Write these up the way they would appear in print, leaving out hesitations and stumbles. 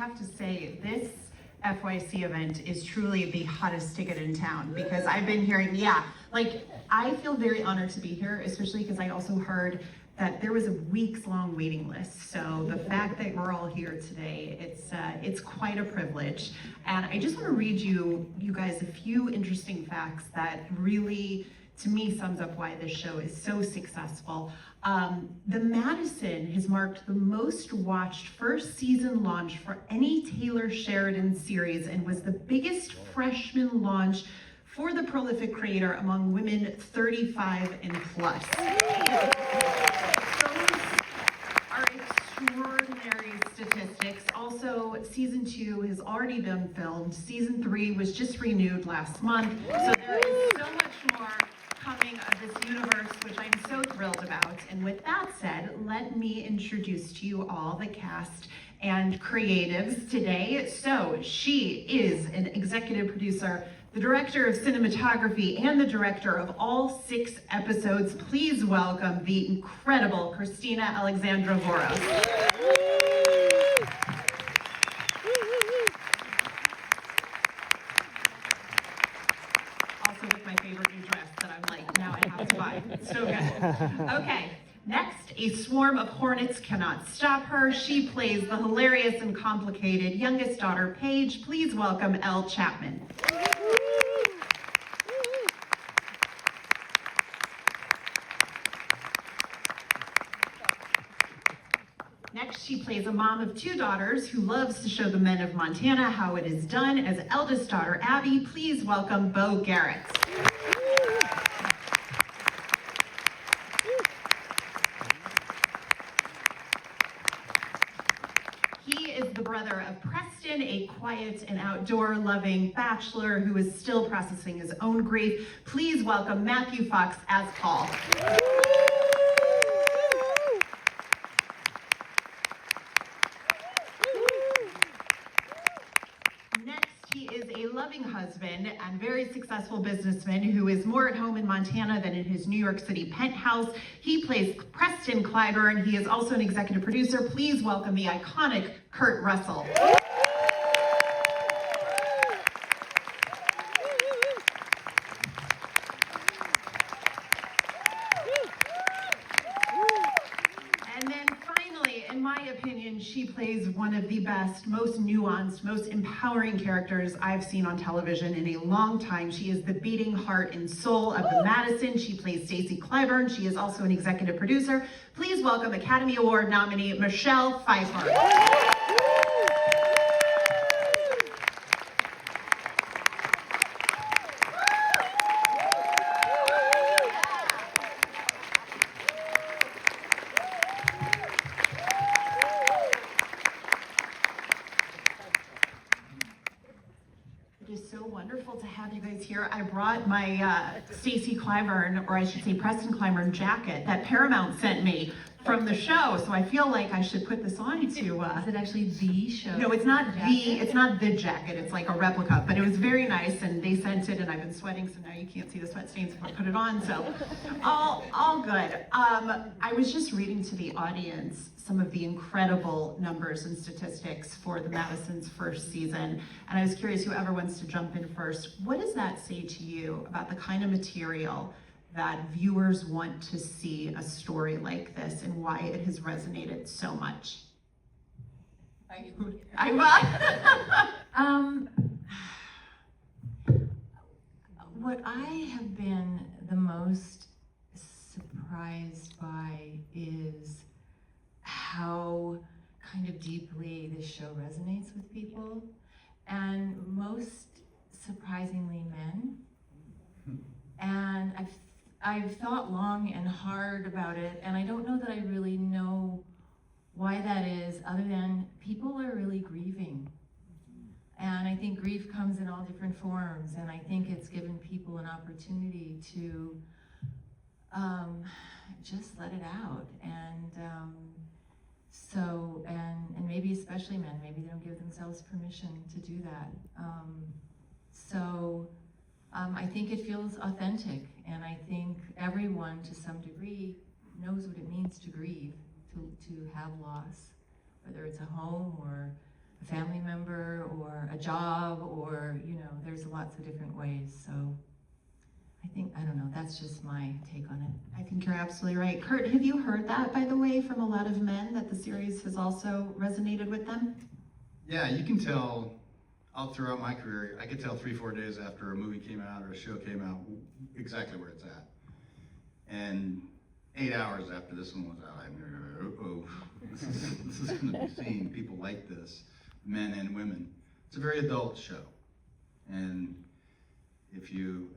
have to say, this FYC event is truly the hottest ticket in town, because I've been hearing, I feel very honored to be here, especially because I also heard that there was a weeks-long waiting list. So the fact that we're all here today, it's quite a privilege. And I just want to read you guys a few interesting facts that really, to me, sums up why this show is so successful. The Madison has marked the most watched first season launch for any Taylor Sheridan series and was the biggest freshman launch for the prolific creator among women 35 and plus. Those are extraordinary statistics. Also, season 2 has already been filmed. Season 3 was just renewed last month. So there is so much more coming of this universe, which I'm so thrilled about. And with that said, let me introduce to you all the cast and creatives today. So she is an executive producer, the director of cinematography, and the director of all 6 episodes. Please welcome the incredible Christina Alexandra Voros. Also with my favorite new dress that I'm like, now I have to buy. It's so good. Okay. Next, a swarm of hornets cannot stop her. She plays the hilarious and complicated youngest daughter, Paige. Please welcome Elle Chapman. Next, she plays a mom of 2 daughters who loves to show the men of Montana how it is done as eldest daughter, Abby. Please welcome Beau Garrett. He is the brother of Preston, a quiet and outdoor-loving bachelor who is still processing his own grief. Please welcome Matthew Fox as Paul. Husband and very successful businessman who is more at home in Montana than in his New York City penthouse. He plays Preston Clyburn. He is also an executive producer. Please welcome the iconic Kurt Russell. She plays one of the best, most nuanced, most empowering characters I've seen on television in a long time. She is the beating heart and soul of the Madison. She plays Stacy Clyburn. She is also an executive producer. Please welcome Academy Award nominee Michelle Pfeiffer. To have you guys here. I brought my Stacy Clyburn, or I should say Preston Clyburn jacket that Paramount sent me from the show, so I feel like I should put this on to... Is it actually the show? No, it's not the jacket, it's like a replica, but it was very nice, and they sent it, and I've been sweating, so now you can't see the sweat stains if I put it on, so all good. I was just reading to the audience some of the incredible numbers and statistics for the Madison's first season, and I was curious, whoever wants to jump in first, what does that say to you about the kind of material that viewers want to see a story like this and why it has resonated so much? What I have been the most surprised by is how kind of deeply this show resonates with people, and most surprisingly men. And I've thought long and hard about it, and I don't know that I really know why that is, other than people are really grieving. And I think grief comes in all different forms, and I think it's given people an opportunity to just let it out. And and maybe especially men, maybe they don't give themselves permission to do that. I think it feels authentic, and I think everyone to some degree knows what it means to grieve, to have loss, whether it's a home or a family job, or, you know, there's lots of different ways. So I don't know, that's just my take on it. I think you're absolutely right. Kurt, have you heard that, by the way, from a lot of men, that the series has also resonated with them? Yeah, you can tell all throughout my career, I could tell 3-4 days after a movie came out or a show came out exactly where it's at. And 8 hours after this one was out, I'm this is going to be seen. People like this, men and women. It's a very adult show. And if you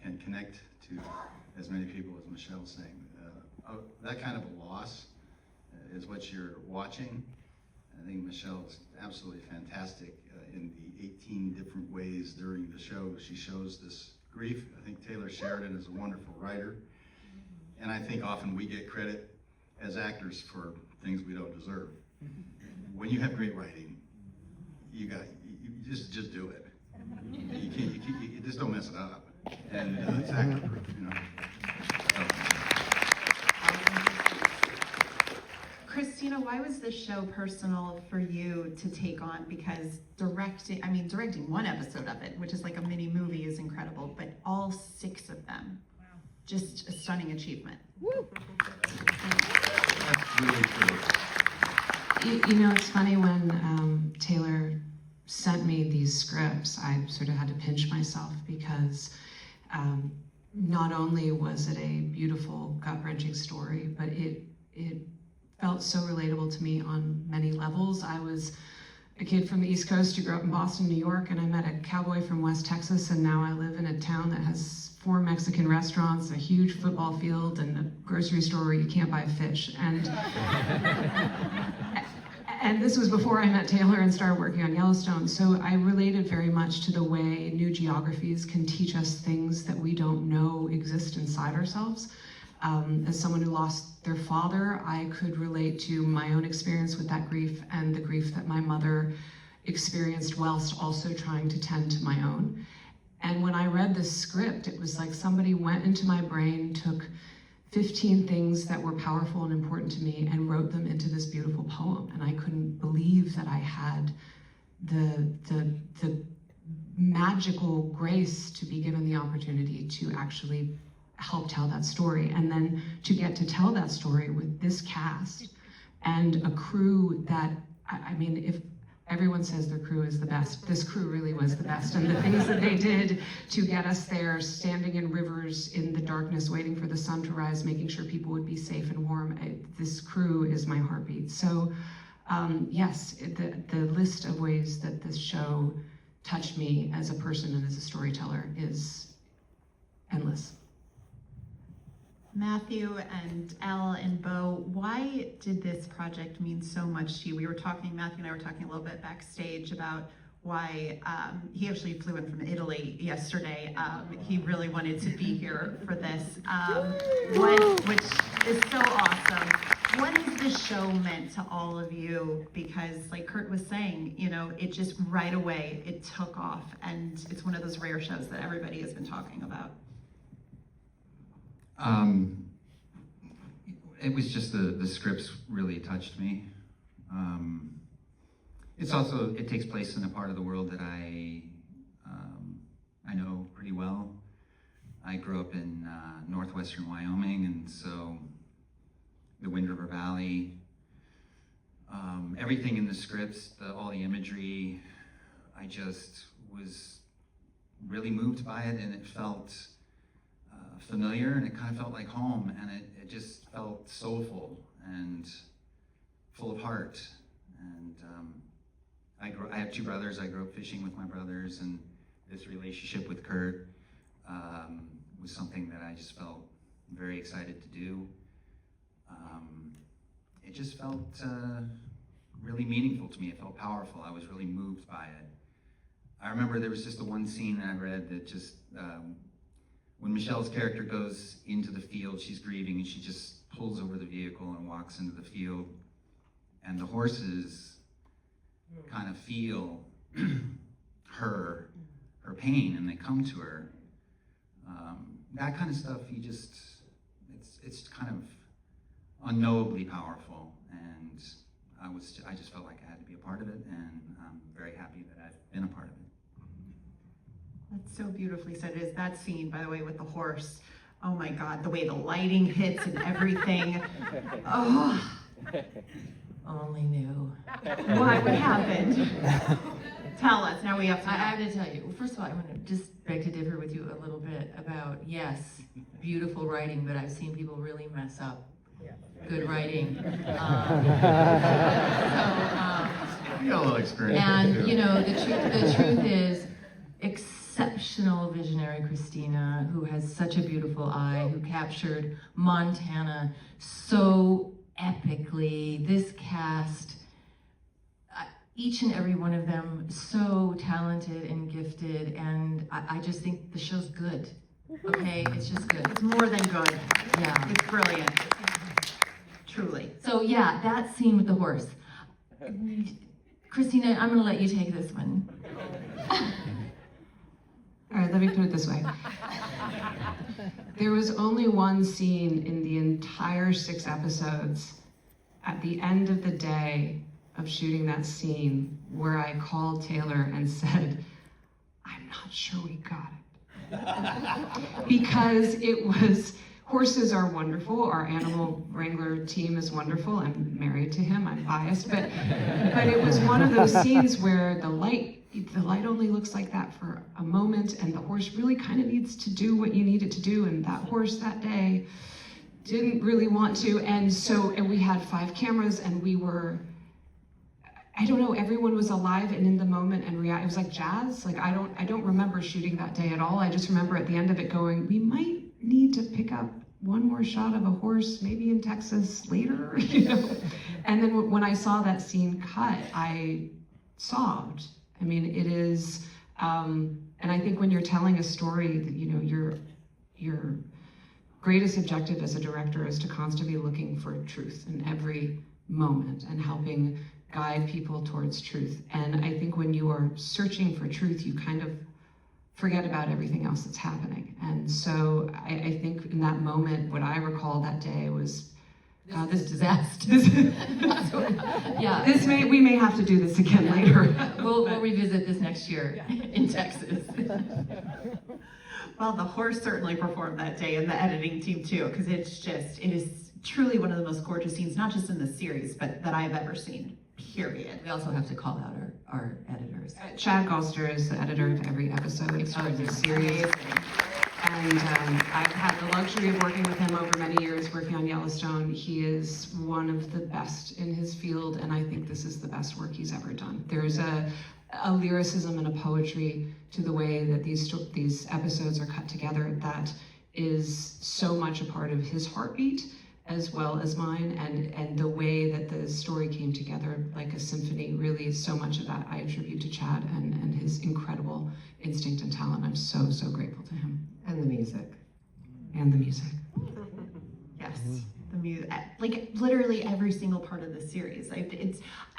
can connect to as many people as Michelle's saying, that kind of a loss is what you're watching. I think Michelle's absolutely fantastic in the 18 different ways during the show she shows this grief. I think Taylor Sheridan is a wonderful writer. And I think often we get credit as actors for things we don't deserve. When you have great writing, you just do it. You just don't mess it up. And it's actor proof, you know. Christina, why was this show personal for you to take on? Because directing one episode of it, which is like a mini movie, is incredible, but all 6 of them, wow, just a stunning achievement. Woo. That's really true. You know, it's funny, when Taylor sent me these scripts, I sort of had to pinch myself, because not only was it a beautiful, gut-wrenching story, but it felt so relatable to me on many levels. I was a kid from the East Coast who grew up in Boston, New York, and I met a cowboy from West Texas, and now I live in a town that has 4 Mexican restaurants, a huge football field, and a grocery store where you can't buy fish. And this was before I met Taylor and started working on Yellowstone, so I related very much to the way new geographies can teach us things that we don't know exist inside ourselves. As someone who lost their father, I could relate to my own experience with that grief and the grief that my mother experienced whilst also trying to tend to my own. And when I read this script, it was like somebody went into my brain, took 15 things that were powerful and important to me, and wrote them into this beautiful poem. And I couldn't believe that I had the magical grace to be given the opportunity to actually help tell that story, and then to get to tell that story with this cast and a crew that, I mean, if everyone says their crew is the best, this crew really was the best. And the things that they did to get us there, standing in rivers in the darkness, waiting for the sun to rise, making sure people would be safe and warm, this crew is my heartbeat. So yes, the list of ways that this show touched me as a person and as a storyteller is endless. Matthew and Elle and Beau, why did this project mean so much to you? Matthew and I were talking a little bit backstage about why he actually flew in from Italy yesterday. He really wanted to be here for this, which is so awesome. What has this show meant to all of you? Because like Kurt was saying, you know, it just right away, it took off, and it's one of those rare shows that everybody has been talking about. It was just the scripts really touched me. It takes place in a part of the world that I know pretty well. I grew up in northwestern Wyoming, and so the Wind River Valley, everything in the scripts, all the imagery, I just was really moved by it, and it felt familiar, and it kind of felt like home, and it just felt soulful and full of heart. And I have 2 brothers. I grew up fishing with my brothers, and this relationship with Kurt was something that I just felt very excited to do. It just felt really meaningful to me. It felt powerful. I was really moved by it. I remember there was just the one scene that I read that just when Michelle's character goes into the field, she's grieving, and she just pulls over the vehicle and walks into the field, and the horses kind of feel her pain, and they come to her. That kind of stuff, it's kind of unknowably powerful, and I just felt like I had to be a part of it, and I'm very happy that I've been a part of it. So beautifully said. It is that scene, by the way, with the horse. Oh my God, the way the lighting hits and everything. Oh, Only knew. what happened? Tell us, now we have to I know. have to tell you, first of all, I'm gonna just beg to differ with you a little bit about, yes, beautiful writing, but I've seen people really mess up good writing. You got a little experience. And you know, the truth is, exceptional visionary Christina, who has such a beautiful eye, who captured Montana so epically. This cast, each and every one of them, so talented and gifted, and I just think the show's good. Okay, it's just good. It's more than good. Yeah. It's brilliant. Truly. So yeah, that scene with the horse. Christina, I'm gonna let you take this one. All right, let me put it this way. There was only one scene in the entire 6 episodes at the end of the day of shooting that scene where I called Taylor and said, I'm not sure we got it. Because it was, horses are wonderful, our animal wrangler team is wonderful, I'm married to him, I'm biased, but it was one of those scenes where the light only looks like that for a moment, and the horse really kind of needs to do what you need it to do, and that horse that day didn't really want to, and we had 5 cameras, and we were, I don't know, everyone was alive and in the moment and it was like jazz. Like I don't remember shooting that day at all. I just remember at the end of it going, we might need to pick up one more shot of a horse, maybe in Texas later, you know? And then when I saw that scene cut, I sobbed. I mean, it is, and I think when you're telling a story, that, you know, your greatest objective as a director is to constantly be looking for truth in every moment and helping guide people towards truth. And I think when you are searching for truth, you kind of forget about everything else that's happening. And so I think in that moment, what I recall that day was this disaster. Yeah. We may have to do this again later. We'll revisit this next year in Texas. Well, the horse certainly performed that day, and the editing team too, because it is truly one of the most gorgeous scenes, not just in the series, but that I've ever seen, period. We also have to call out our editors. Chad Galster is the editor of every episode of the series. And I've had the luxury of working with him over many years, working on Yellowstone. He is one of the best in his field, and I think this is the best work he's ever done. There's a lyricism and a poetry to the way that these episodes are cut together that is so much a part of his heartbeat as well as mine, and the way that the story came together like a symphony, really so much of that I attribute to Chad and his incredible instinct and talent. I'm so, so grateful to him. And the music. And the music. Yes, the music, like literally every single part of the series. I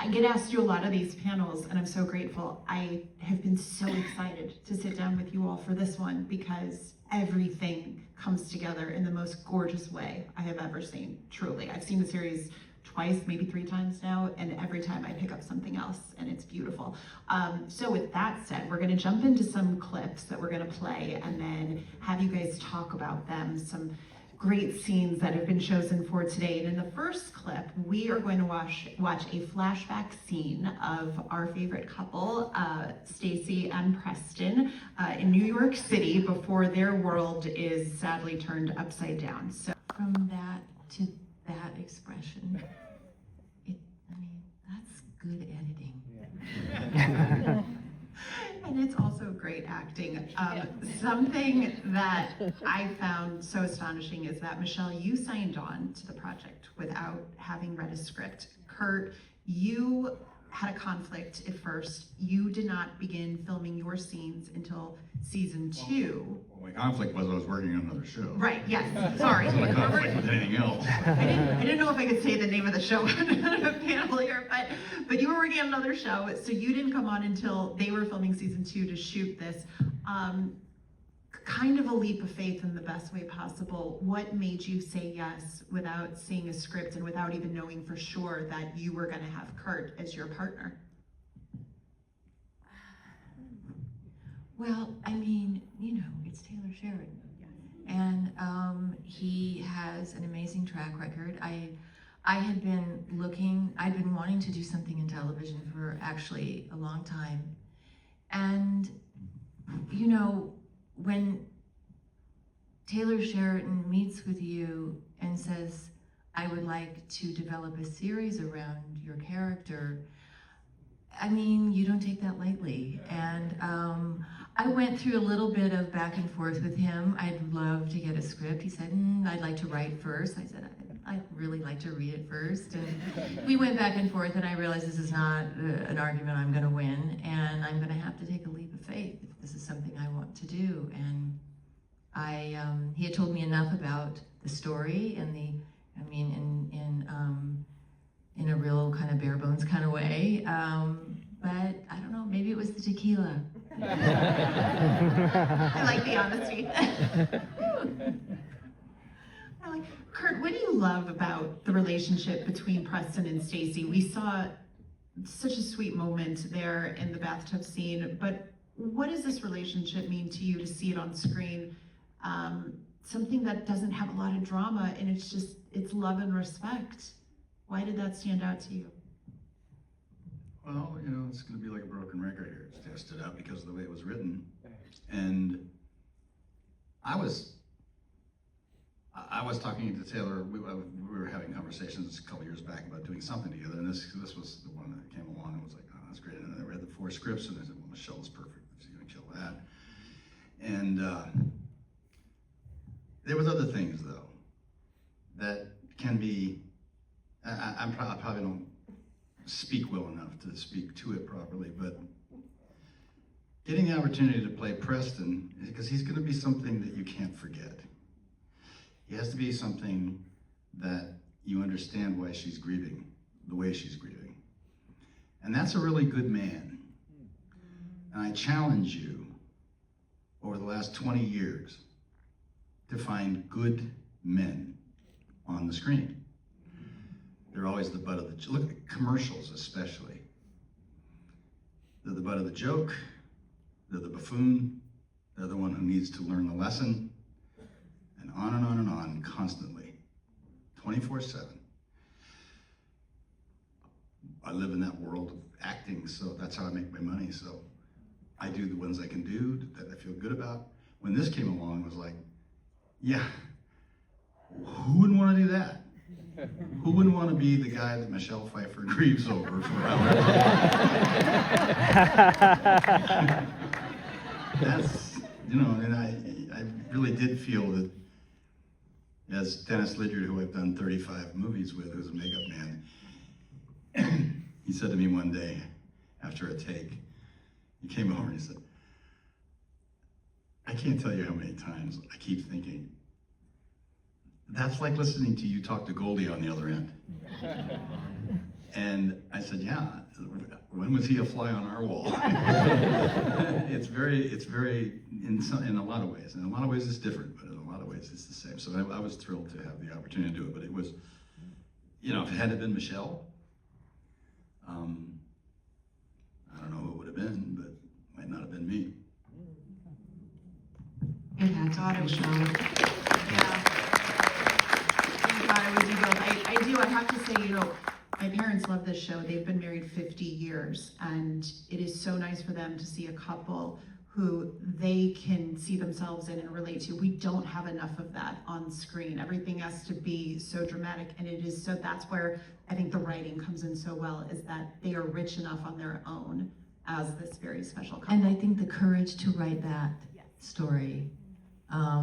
get asked to do a lot of these panels, and I'm so grateful. I have been so excited to sit down with you all for this one because everything comes together in the most gorgeous way I have ever seen, truly. I've seen the series twice, maybe 3 times now, and every time I pick up something else, and it's beautiful. So with that said, we're gonna jump into some clips that we're gonna play and then have you guys talk about them, some great scenes that have been chosen for today. And in the first clip, we are going to watch a flashback scene of our favorite couple, Stacy and Preston, in New York City before their world is sadly turned upside down. So From that to that expression, that's good editing. And it's also great acting. Something that I found so astonishing is that, Michelle, you signed on to the project without having read a script. Kurt, you had a conflict at first. You did not begin filming your scenes until season 2. Well, my conflict was I was working on another show. Right, yes, sorry. It wasn't a conflict with anything else. I didn't know if I could say the name of the show on a panel here, but you were working on another show, so you didn't come on until they were filming season 2 to shoot this. Kind of a leap of faith in the best way possible. What made you say yes without seeing a script and without even knowing for sure that you were gonna have Kurt as your partner? Well, I mean, you know, it's Taylor Sheridan. And he has an amazing track record. I'd been wanting to do something in television for actually a long time. And, you know, when Taylor Sheridan meets with you and says, I would like to develop a series around your character, I mean, you don't take that lightly. And I went through a little bit of back and forth with him. I'd love to get a script. He said, I'd like to write first. I said, I'd really like to read it first. And we went back and forth, and I realized this is not an argument I'm going to win, and I'm going to have to take a leap of faith if this is something I want to do. And he had told me enough about the story and in a real kind of bare bones kind of way. But I don't know, maybe it was the tequila. I like the honesty. Kurt, what do you love about the relationship between Preston and Stacy? We saw such a sweet moment there in the bathtub scene, but what does this relationship mean to you to see it on screen? Something that doesn't have a lot of drama, and it's love and respect. Why did that stand out to you? Well, you know, it's going to be like a broken record here. It's tested out because of the way it was written. And I was talking to Taylor. We were having conversations a couple years back about doing something together, and this was the one that came along and was like, oh, that's great. And I read the 4 scripts, and I said, well, Michelle's perfect. She's going to kill that. And there was other things, though, that can be, I probably don't speak well enough to speak to it properly, but getting the opportunity to play Preston, because he's going to be something that you can't forget. He has to be something that you understand why she's grieving, the way she's grieving. And that's a really good man. And I challenge you, over the last 20 years, to find good men on the screen. They're always the butt of the joke. Look at commercials especially. They're the butt of the joke. They're the buffoon. They're the one who needs to learn the lesson. And on and on and on, constantly, 24/7. I live in that world of acting, so that's how I make my money. So I do the ones I can do that I feel good about. When this came along, I was like, yeah, who wouldn't want to do that? Who wouldn't want to be the guy that Michelle Pfeiffer grieves over for hours? That's, you know, and I really did feel that, as Dennis Lydiard, who I've done 35 movies with, who's a makeup man, he said to me one day after a take, he came over and he said, I can't tell you how many times I keep thinking, that's like listening to you talk to Goldie on the other end. And I said, yeah, when was he a fly on our wall? It's very, in a lot of ways. In a lot of ways it's different, but in a lot of ways it's the same. So I was thrilled to have the opportunity to do it, but it was, you know, if it hadn't been Michelle, I don't know who it would have been, but it might not have been me. It had to be Michelle. Yeah. Thank God it was you both. I have to say, you know, my parents love this show. They've been married 50 years, and it is so nice for them to see a couple who they can see themselves in and relate to. We don't have enough of that on screen. Everything has to be so dramatic, and it is so, that's where I think the writing comes in so well, is that they are rich enough on their own as this very special couple. And I think the courage to write that story,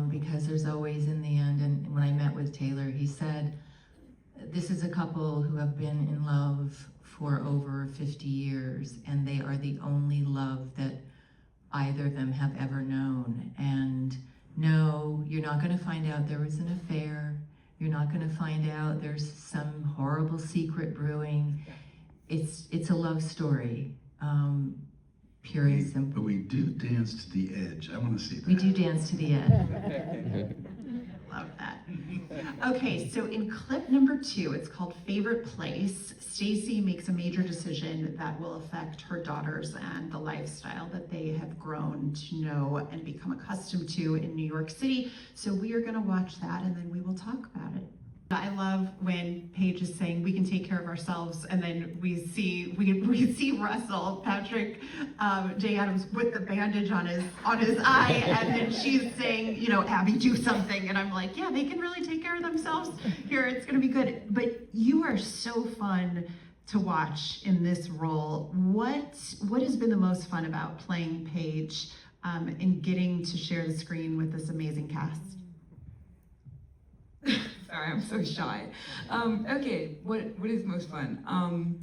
because there's always in the end, and when I met with Taylor, he said, this is a couple who have been in love for over 50 years, and they are the only love that either of them have ever known. And no, you're not going to find out there was an affair. You're not going to find out there's some horrible secret brewing. It's a love story, pure and simple. But we do dance to the edge. I want to see that. We do dance to the end. Love that. Okay, so in clip number 2, it's called Favorite Place. Stacy makes a major decision that will affect her daughters and the lifestyle that they have grown to know and become accustomed to in New York City. So we are gonna watch that and then we will talk about it. I love when Paige is saying we can take care of ourselves, and then we see Russell, Patrick J. Adams, with the bandage on his eye, and then she's saying, you know, Abby, do something, and I'm like, yeah, they can really take care of themselves here. It's gonna be good. But you are so fun to watch in this role. What has been the most fun about playing Paige and getting to share the screen with this amazing cast? Sorry, I'm so shy. Okay, what is most fun?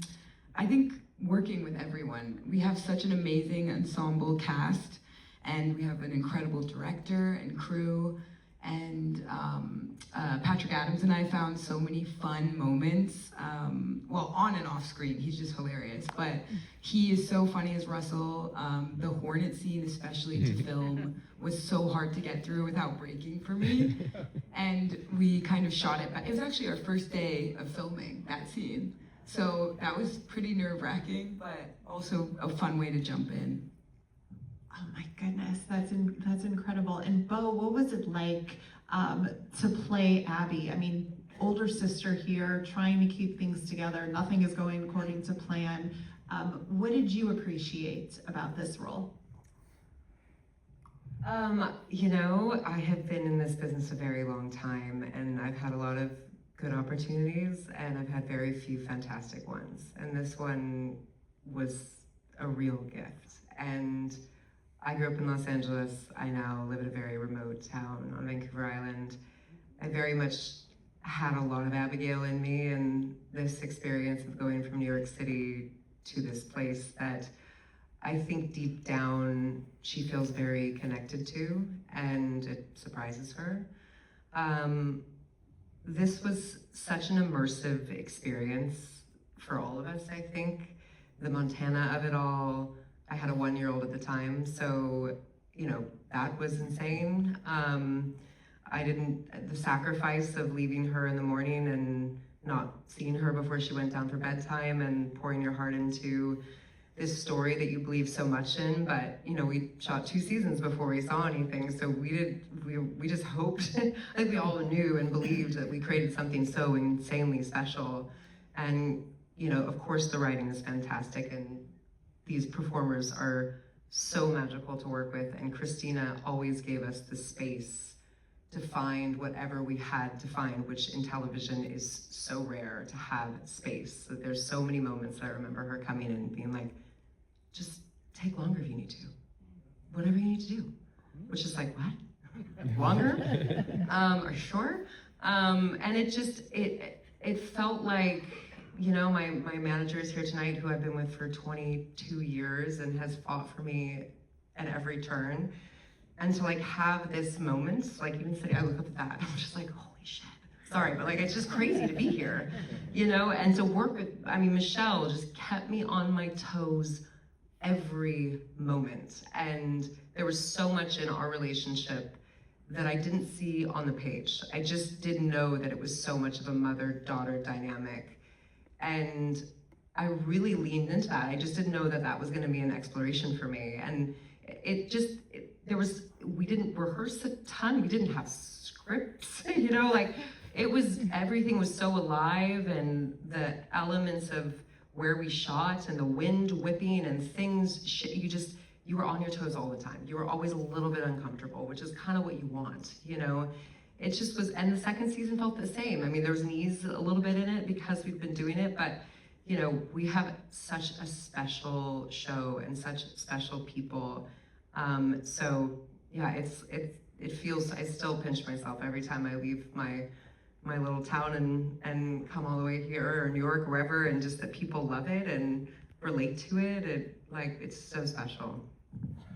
I think working with everyone. We have such an amazing ensemble cast, and we have an incredible director and crew, and Patrick Adams and I found so many fun moments, well, on and off screen. He's just hilarious, but he is so funny as Russell. The Hornet scene, especially to film, was so hard to get through without breaking for me. And we kind of shot it, but it was actually our first day of filming that scene. So that was pretty nerve-wracking, but also a fun way to jump in. Oh my goodness, that's incredible. And Beau, what was it like to play Abby? I mean, older sister here, trying to keep things together. Nothing is going according to plan. What did you appreciate about this role? You know, I have been in this business a very long time, and I've had a lot of good opportunities, and I've had very few fantastic ones. And this one was a real gift. And I grew up in Los Angeles. I now live in a very remote town on Vancouver Island. I very much had a lot of Abigail in me, and this experience of going from New York City to this place that I think deep down she feels very connected to, and it surprises her. This was such an immersive experience for all of us, I think. The Montana of it all. I had a 1-year-old at the time, so, you know, that was insane. The sacrifice of leaving her in the morning and not seeing her before she went down for bedtime and pouring your heart into this story that you believe so much in, but you know, we shot 2 seasons before we saw anything, so we just hoped, I think we all knew and believed that we created something so insanely special. And you know, of course the writing is fantastic, and these performers are so magical to work with, and Christina always gave us the space to find whatever we had to find, which in television is so rare to have space. So there's so many moments that I remember her coming in and being like, just take longer if you need to. Whatever you need to do. Which is like, what? Longer? Are you sure? And it just, it felt like, you know, my manager is here tonight, who I've been with for 22 years and has fought for me at every turn. And to like have this moment, like even sitting, I look up at that, I'm just like, holy shit. Sorry, but like, it's just crazy to be here, you know? And to work with, I mean, Michelle just kept me on my toes every moment. And there was so much in our relationship that I didn't see on the page. I just didn't know that it was so much of a mother-daughter dynamic. And I really leaned into that. I just didn't know that that was gonna be an exploration for me. And we didn't rehearse a ton. We didn't have scripts, you know, like everything was so alive, and the elements of where we shot and the wind whipping and things, you were on your toes all the time. You were always a little bit uncomfortable, which is kind of what you want, you know? It just was, and the second season felt the same. I mean, there was an ease a little bit in it because we've been doing it, but you know, we have such a special show and such special people. So yeah, it feels, I still pinch myself every time I leave my little town and come all the way here, or New York, wherever, and just that people love it and relate to it. It's so special.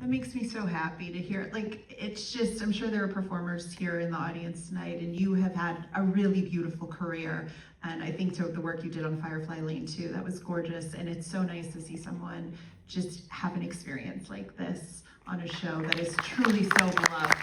That makes me so happy to hear. Like, it's just, I'm sure there are performers here in the audience tonight, and you have had a really beautiful career. And I think the work you did on Firefly Lane too, that was gorgeous. And it's so nice to see someone just have an experience like this on a show that is truly so beloved.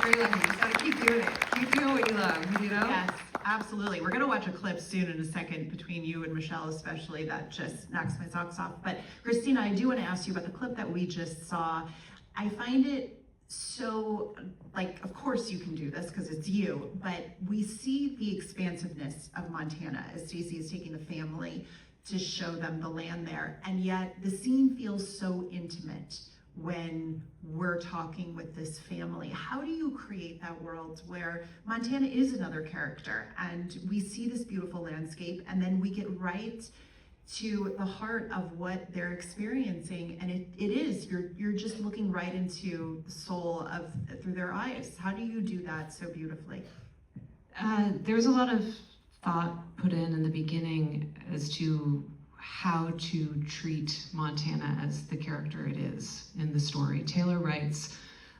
Very lucky. You just gotta keep doing it. Keep doing what you love, you know? Yes, absolutely. We're gonna watch a clip soon in a second between you and Michelle especially that just knocks my socks off. But Christina, I do wanna ask you about the clip that we just saw. I find it so, like, of course you can do this because it's you, but we see the expansiveness of Montana as Stacy is taking the family to show them the land there. And yet the scene feels so intimate when we're talking with this family. How do you create that world where Montana is another character and we see this beautiful landscape and then we get right to the heart of what they're experiencing, and it is, you're just looking right into the soul of through their eyes. How do you do that so beautifully? There's a lot of thought put in the beginning as to how to treat Montana as the character it is in the story. Taylor writes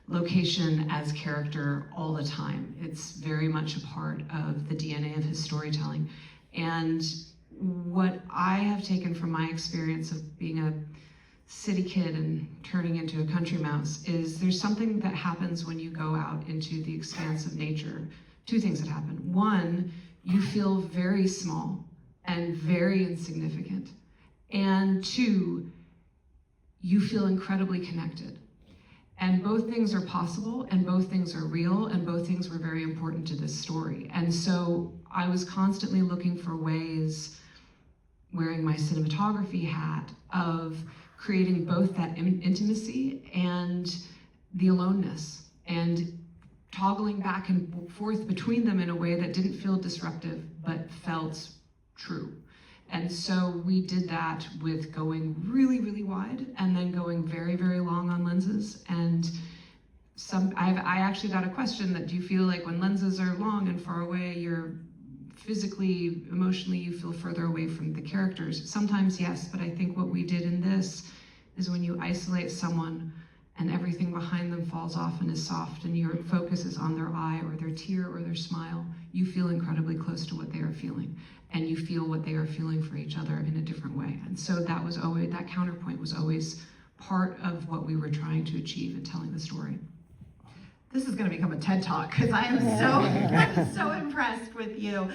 location as character all the time. It's very much a part of the DNA of his storytelling. And what I have taken from my experience of being a city kid and turning into a country mouse is there's something that happens when you go out into the expanse of nature. Two things that happen. One, you feel very small and very insignificant. And two, you feel incredibly connected. And both things are possible, and both things are real, and both things were very important to this story. And so I was constantly looking for ways, wearing my cinematography hat, of creating both that intimacy and the aloneness, and toggling back and forth between them in a way that didn't feel disruptive, but felt true. And so we did that with going really, really wide and then going very, very long on lenses. And I actually got a question that, do you feel like when lenses are long and far away, you're physically, emotionally, you feel further away from the characters? Sometimes yes, but I think what we did in this is when you isolate someone and everything behind them falls off and is soft and your focus is on their eye or their tear or their smile, you feel incredibly close to what they are feeling, and you feel what they are feeling for each other in a different way. And so that was always, that counterpoint was always part of what we were trying to achieve in telling the story. This is going to become a TED Talk because I am I'm so impressed with you.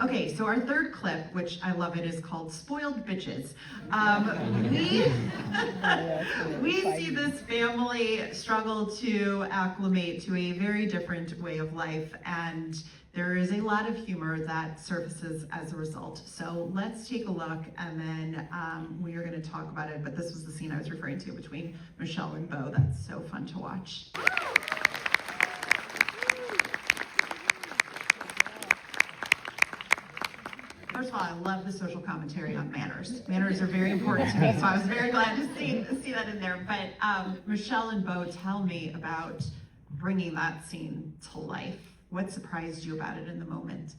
Okay, so our third clip, which I love it, is called Spoiled Bitches. We see this family struggle to acclimate to a very different way of life, and there is a lot of humor that surfaces as a result. So let's take a look, and then we are going to talk about it. But this was the scene I was referring to between Michelle and Beau. That's so fun to watch. First of all, I love the social commentary on manners. Manners are very important to me, so I was very glad to see that in there. But Michelle and Beau, tell me about bringing that scene to life. What surprised you about it in the moment?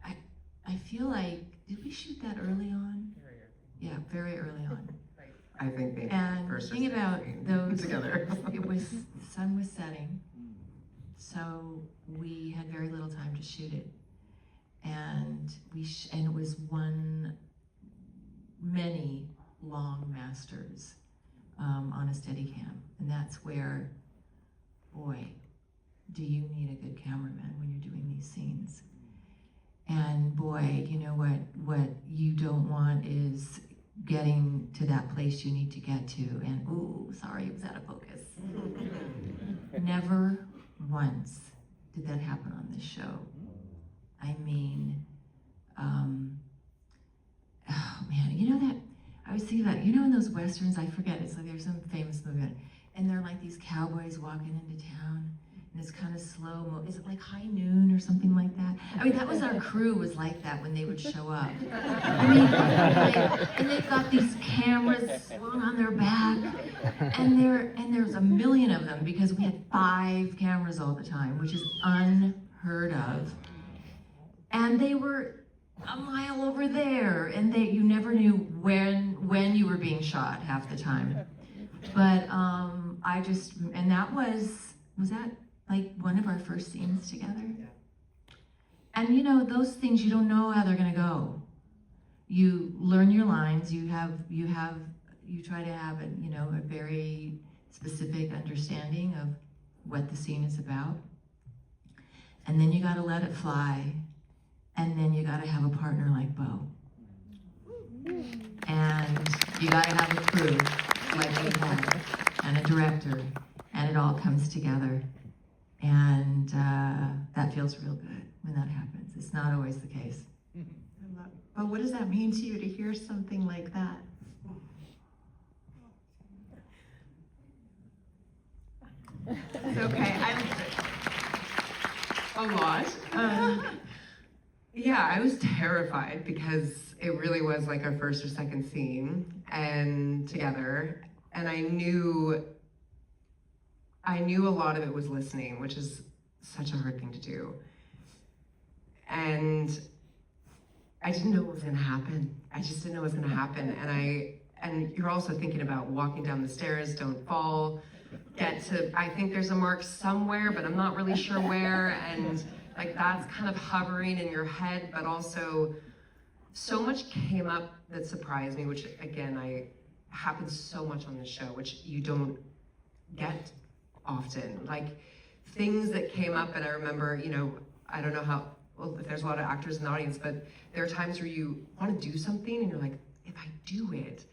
I feel like, did we shoot that early on? Yeah, very early on. I think they And first think about those together. the sun was setting, so we had very little time to shoot it, and and it was many long masters on a Steadicam, and that's where, boy, do you need a good cameraman when you're doing these scenes. And boy, you know what you don't want is getting to that place you need to get to, and ooh, sorry, it was out of focus. Never once did that happen on this show. I mean, oh man, you know that, I was thinking about, you know in those Westerns, I forget, it's like there's some famous movie, and they're like these cowboys walking into town, and it's kind of slow-mo. Is it like High Noon or something like that? I mean, that was our crew was like that when they would show up. I mean, and they've got these cameras slung on their back, and there's a million of them because we had 5 cameras all the time, which is unheard of. And they were a mile over there, and you never knew when you were being shot half the time. But and that was that like one of our first scenes together? And you know, those things, you don't know how they're gonna go. you learn your lines, you try to have a, a very specific understanding of what the scene is about. And then you gotta let it fly. And then you gotta have a partner like Beau. And you gotta have a crew like we had, and a director, and it all comes together. And that feels real good when that happens. It's not always the case. But what does that mean to you to hear something like that? Okay, A lot. Yeah, I was terrified because it really was like our first or second scene and together, and I knew a lot of it was listening, which is such a hard thing to do. And I didn't know what was gonna happen. I just didn't know what was gonna happen. And you're also thinking about walking down the stairs, don't fall, I think there's a mark somewhere, but I'm not really sure where. And like that's kind of hovering in your head, but also so much came up that surprised me, which again, happens so much on this show, which you don't get often. Like things that came up, and I remember, I don't know if there's a lot of actors in the audience, but there are times where you want to do something and you're like, if I do it,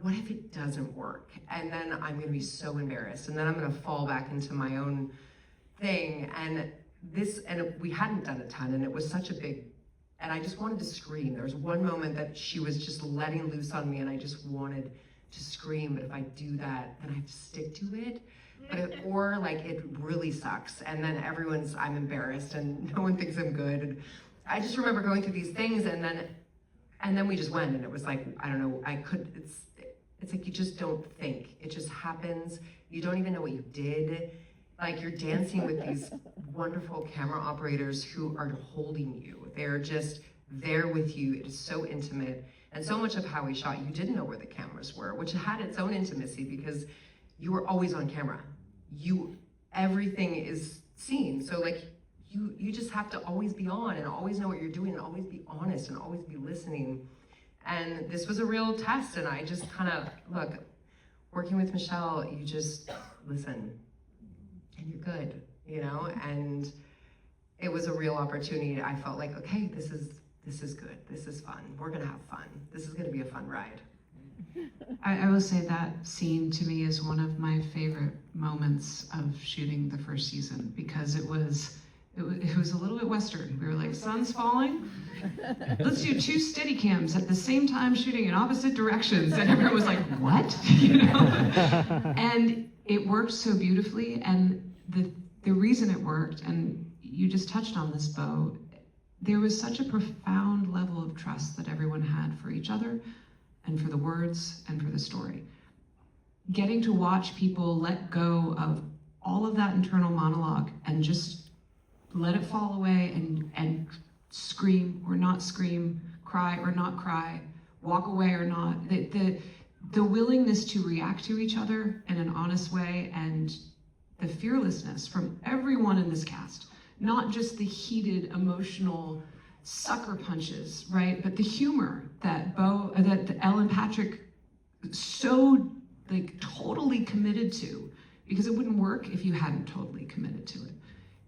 what if it doesn't work? And then I'm gonna be so embarrassed, and then I'm gonna fall back into my own thing. And we hadn't done a ton, and it was such a big, and I just wanted to scream. There was one moment that she was just letting loose on me, and I just wanted to scream, but if I do that, then I have to stick to it. Or like it really sucks, and then I'm embarrassed, and no one thinks I'm good. And I just remember going through these things, and then we just went, and it was like, I don't know, it's like you just don't think. It just happens. You don't even know what you did. Like you're dancing with these wonderful camera operators who are holding you. They're just there with you. It is so intimate. And so much of how we shot, you didn't know where the cameras were, which had its own intimacy because you were always on camera. Everything is seen. So like you just have to always be on and always know what you're doing and always be honest and always be listening. And this was a real test, and I just kind of, look, working with Michelle, you just listen, and you're good, and it was a real opportunity. I felt like, okay, this is good, this is fun, we're gonna have fun, this is gonna be a fun ride. I will say that scene to me is one of my favorite moments of shooting the first season, because it was a little bit Western. We were like, sun's falling, let's do 2 steady cams at the same time shooting in opposite directions. And everyone was like, what? And it worked so beautifully. And the reason it worked, and you just touched on this, Beau, there was such a profound level of trust that everyone had for each other and for the words and for the story. Getting to watch people let go of all of that internal monologue and just let it fall away and scream or not scream, cry or not cry, walk away or not. The willingness to react to each other in an honest way, and the fearlessness from everyone in this cast, not just the heated, emotional sucker punches, right? But the humor that Elle and Patrick so like totally committed to, because it wouldn't work if you hadn't totally committed to it.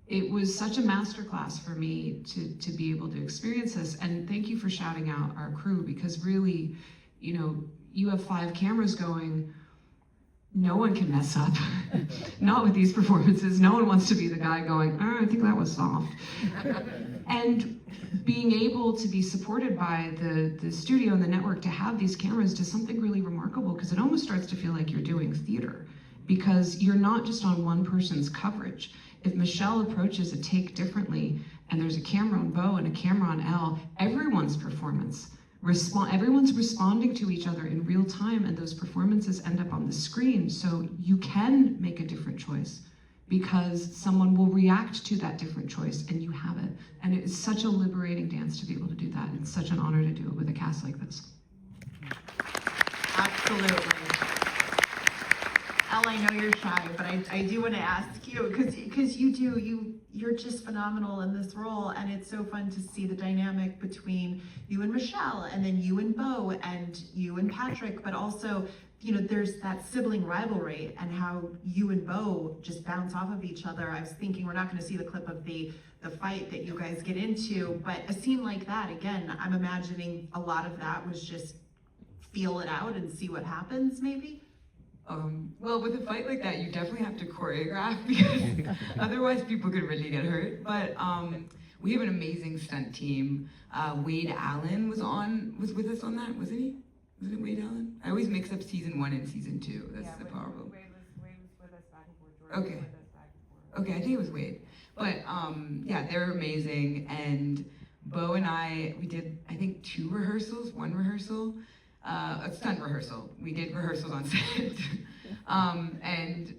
It was such a masterclass for me to be able to experience this. And thank you for shouting out our crew, because really, you have 5 cameras going, no one can mess up. Not with these performances. No one wants to be the guy going, oh, I think that was soft. And being able to be supported by the studio and the network to have these cameras does something really remarkable, because it almost starts to feel like you're doing theater, because you're not just on one person's coverage. If Michelle approaches a take differently, and there's a camera on Beau and a camera on Elle, everyone's everyone's responding to each other in real time, and those performances end up on the screen. So you can make a different choice, because someone will react to that different choice, and you have it. And it is such a liberating dance to be able to do that. And it's such an honor to do it with a cast like this. Absolutely. Elle, I know you're shy, but I do want to ask you, because you you're just phenomenal in this role, and it's so fun to see the dynamic between you and Michelle, and then you and Beau, and you and Patrick, but also, you know, there's that sibling rivalry and how you and Beau just bounce off of each other. I was thinking we're not going to see the clip of the fight that you guys get into, but a scene like that, again, I'm imagining a lot of that was just feel it out and see what happens, maybe? Well, with a fight like that, you definitely have to choreograph because otherwise people could really get hurt. But we have an amazing stunt team. Wade Allen was with us on that, wasn't he? Was it Wade Allen? I always mix up season 1 and season 2. That's the problem. Wade was with us back and forth. Jordan Okay. was with us back and forth. Okay, I think it was Wade. But yeah, they're amazing. And Beau and we did, I think, 1 rehearsal. A stunt rehearsal. We did rehearsals on set. And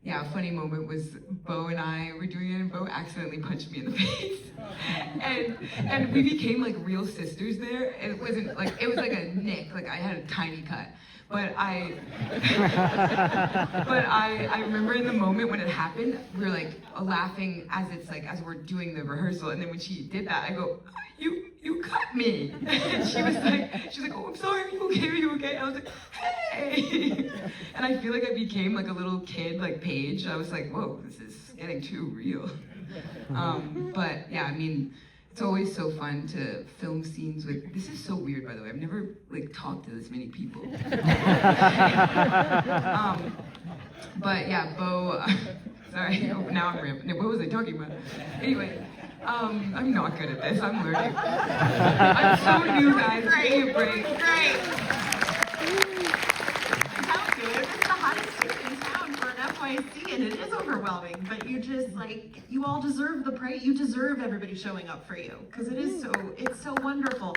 yeah, a funny moment was Beau and I were doing it and Beau accidentally punched me in the face. And we became like real sisters there. It wasn't like, it was like a nick, like I had a tiny cut. But I remember in the moment when it happened, we were like laughing as we're doing the rehearsal. And then when she did that, I go, you cut me. And she's like, oh, I'm sorry, are you okay? I was like, hey. And I feel like I became like a little kid, like Paige. I was like, whoa, this is getting too real. But yeah, I mean, it's always so fun to film scenes with, this is so weird, by the way. I've never like talked to this many people. But yeah, Beau, sorry, now I'm rambling. What was I talking about? Anyway, I'm not good at this, I'm learning. I'm so new, guys. Give me a break. Great. I'm telling you, it's the hottest ticket in town for an FYC, and it is overwhelming, but you just like, you all deserve the praise. You deserve everybody showing up for you, because it's so wonderful.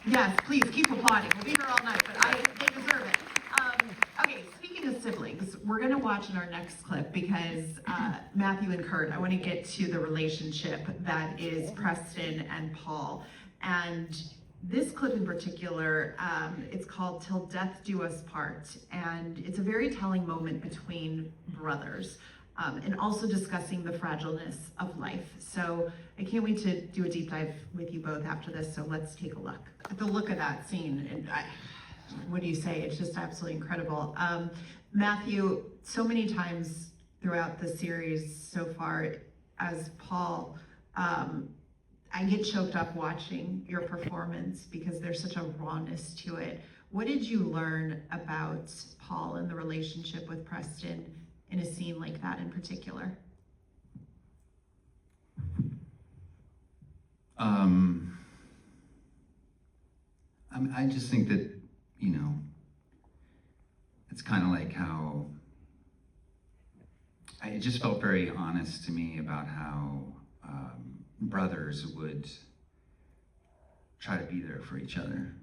Yes, please keep applauding. We'll be here all night, but they deserve it. Okay, speaking of siblings, we're gonna watch in our next clip because Matthew and Kurt, I want to get to the relationship that is Preston and Paul. And this clip in particular, it's called Till Death Do Us Part. And it's a very telling moment between brothers, and also discussing the fragileness of life. So I can't wait to do a deep dive with you both after this, so let's take a look. The look of that scene, and what do you say? It's just absolutely incredible. Matthew, so many times throughout the series so far as Paul, I get choked up watching your performance because there's such a rawness to it. What did you learn about Paul and the relationship with Preston in a scene like that in particular? I just think that, you know, it's kind of like how, it just felt very honest to me about how brothers would try to be there for each other.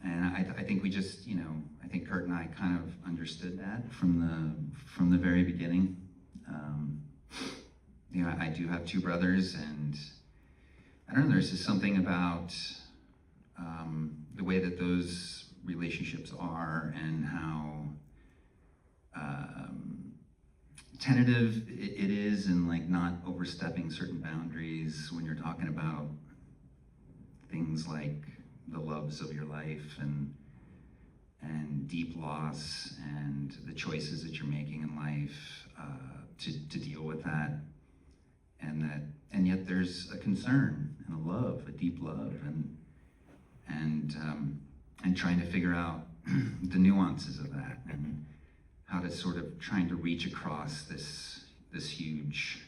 And I think we just, you know, I think Kurt and I kind of understood that from the very beginning. You know, I do have 2 brothers, and I don't know, there's just something about the way that those relationships are and how tentative it is, and like not overstepping certain boundaries when you're talking about things like the loves of your life and deep loss and the choices that you're making in life to deal with that, and yet there's a concern and a love, a deep love, and trying to figure out the nuances of that and how to sort of trying to reach across this huge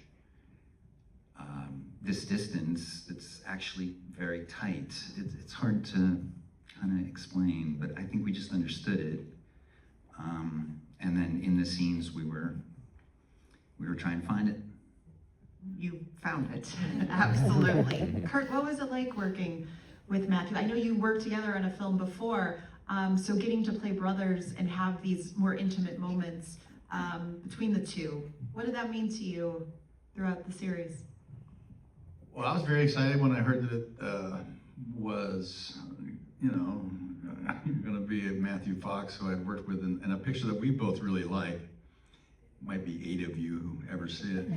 this distance that's actually very tight. It's hard to kind of explain, but I think we just understood it. And then in the scenes we were trying to find it. You found it, absolutely. Kurt, what was it like working with Matthew? I know you worked together on a film before, so getting to play brothers and have these more intimate moments between the two, what did that mean to you throughout the series? Well, I was very excited when I heard that it was, you know, going to be Matthew Fox, who I'd worked with in a picture that we both really like. might be 8 of you who ever see it.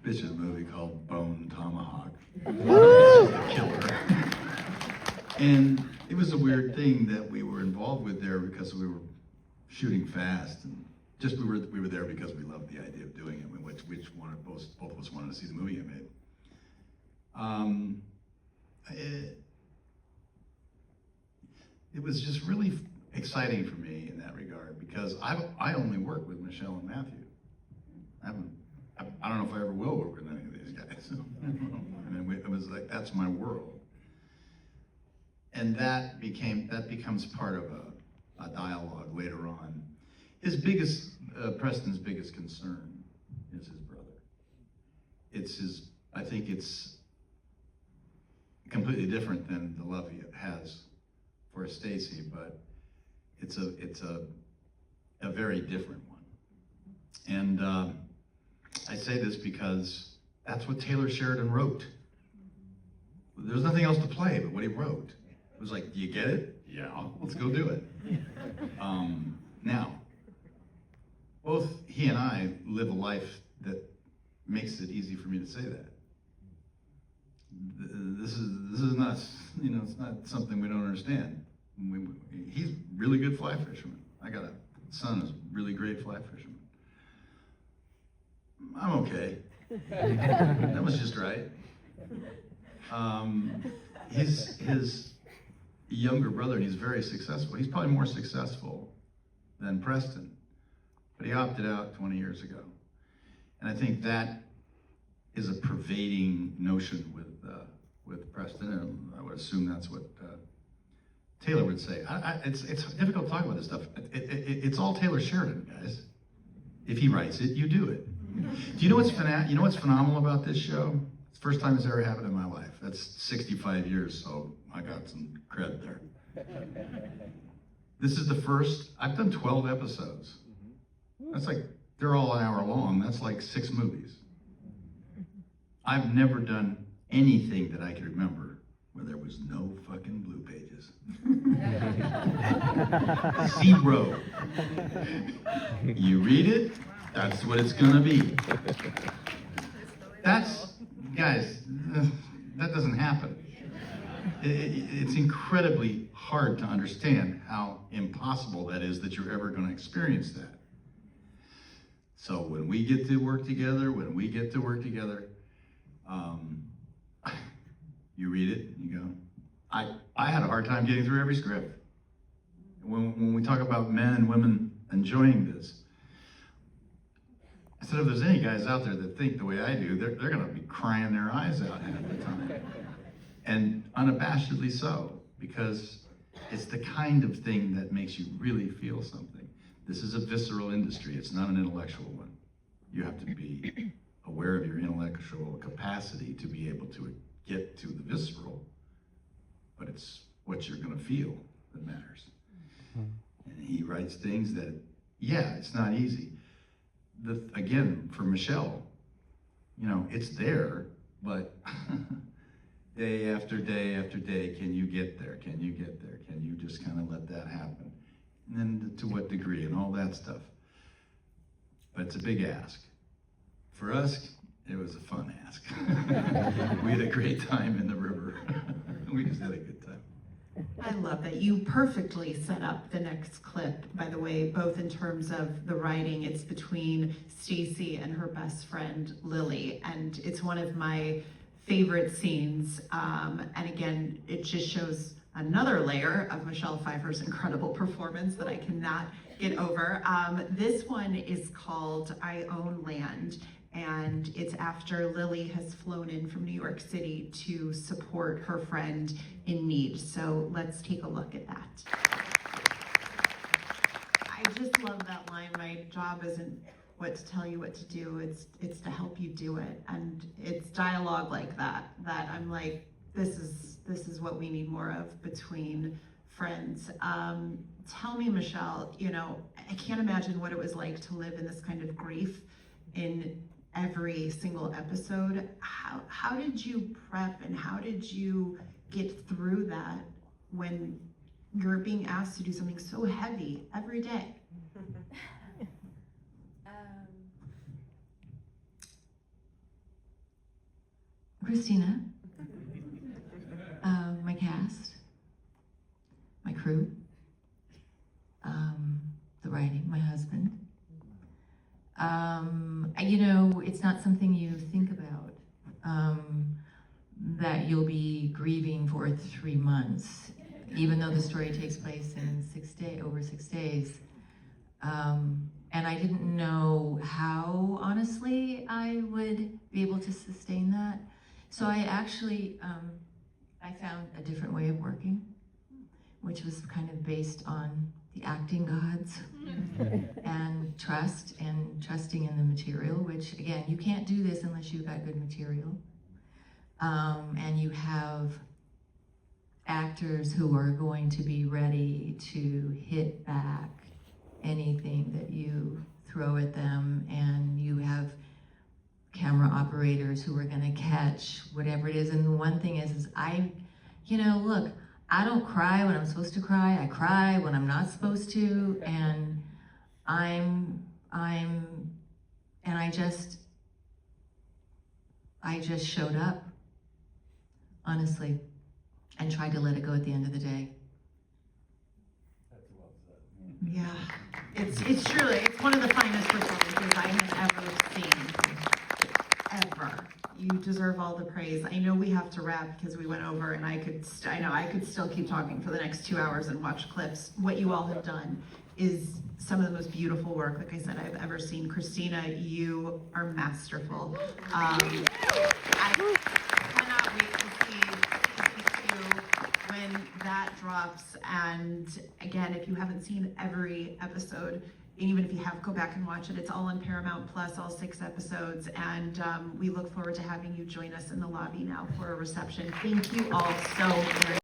This is a movie called Bone Tomahawk. The Killer. And it was a weird thing that we were involved with there because we were shooting fast, and just we were there because we loved the idea of doing it. Which one of both of us wanted to see the movie I made. It was just really exciting for me in that regard because I only work with Michelle and Matthew. I don't know if I ever will work with any of these guys. And it was like, that's my world. And that becomes part of a dialogue later on. Preston's biggest concern is his brother. I think it's completely different than the love he has for Stacy, but it's a very different one. And I say this because that's what Taylor Sheridan wrote. There's nothing else to play but what he wrote. It was like, do you get it? Yeah, let's go do it. Now, both he and I live a life that makes it easy for me to say that. This is not, it's not something we don't understand. He's a really good fly fisherman. I got a son who's a really great fly fisherman. I'm okay. That was just right. His younger brother, and he's very successful. He's probably more successful than Preston, but he opted out 20 years ago. And I think that is a pervading notion with Preston, and I would assume that's what Taylor would say. It's difficult to talk about this stuff. It's all Taylor Sheridan, guys. If he writes it, you do it. Do you know what's phenomenal about this show? It's the first time it's ever happened in my life. That's 65 years, so I got some cred there. This is the first. I've done 12 episodes. That's like, they're all an hour long. That's like 6 movies. I've never done anything that I can remember where there was no fucking blue pages. 0. You read it, that's what it's gonna be. Guys, that doesn't happen. It's incredibly hard to understand how impossible that is that you're ever gonna experience that. So when we get to work together, you read it, you go, I had a hard time getting through every script. When we talk about men and women enjoying this, I said if there's any guys out there that think the way I do, they're gonna be crying their eyes out half the time. And unabashedly so, because it's the kind of thing that makes you really feel something. This is a visceral industry, it's not an intellectual one. You have to be aware of your intellectual capacity to be able to get to the visceral, but it's what you're gonna feel that matters. And he writes things that, yeah, it's not easy. Again, for Michelle, it's there, but day after day after day, can you get there? Can you get there? Can you just kind of let that happen? And then to what degree and all that stuff. But it's a big ask. For us, it was a fun ask. We had a great time in the river. We just had a good time. I love that. You perfectly set up the next clip, by the way, both in terms of the writing. It's between Stacy and her best friend, Lily, and it's one of my favorite scenes. And again, it just shows another layer of Michelle Pfeiffer's incredible performance that I cannot get over. This one is called I Own Land, and it's after Lily has flown in from New York City to support her friend in need. So let's take a look at that. I just love that line. My job isn't what to tell you what to do, it's to help you do it. And it's dialogue like that I'm like, this is what we need more of between friends. Tell me, Michelle, I can't imagine what it was like to live in this kind of grief in every single episode. How did you prep and how did you get through that when you're being asked to do something so heavy every day? Christina, my cast, my crew, the writing, my husband. You know, it's not something you think about, that you'll be grieving for 3 months, even though the story takes place in over 6 days. And I didn't know how, honestly, I would be able to sustain that. So I actually, I found a different way of working, which was kind of based on the acting gods and trust and trusting in the material, which again, you can't do this unless you've got good material. And you have actors who are going to be ready to hit back anything that you throw at them, and you have camera operators who are gonna catch whatever it is. And the one thing is you know, look, I don't cry when I'm supposed to cry. I cry when I'm not supposed to, and I just showed up, honestly, and tried to let it go at the end of the day. Yeah, it's truly, it's one of the finest performances I have ever seen, ever. You deserve all the praise. I know we have to wrap because we went over, and I could still keep talking for the next 2 hours and watch clips. What you all have done is some of the most beautiful work, like I said, I've ever seen. Christina, you are masterful. I cannot wait to see season 2 when that drops. And again, if you haven't seen every episode, even if you have, go back and watch it. It's all on Paramount Plus, all 6 episodes. And we look forward to having you join us in the lobby now for a reception. Thank you all so very much.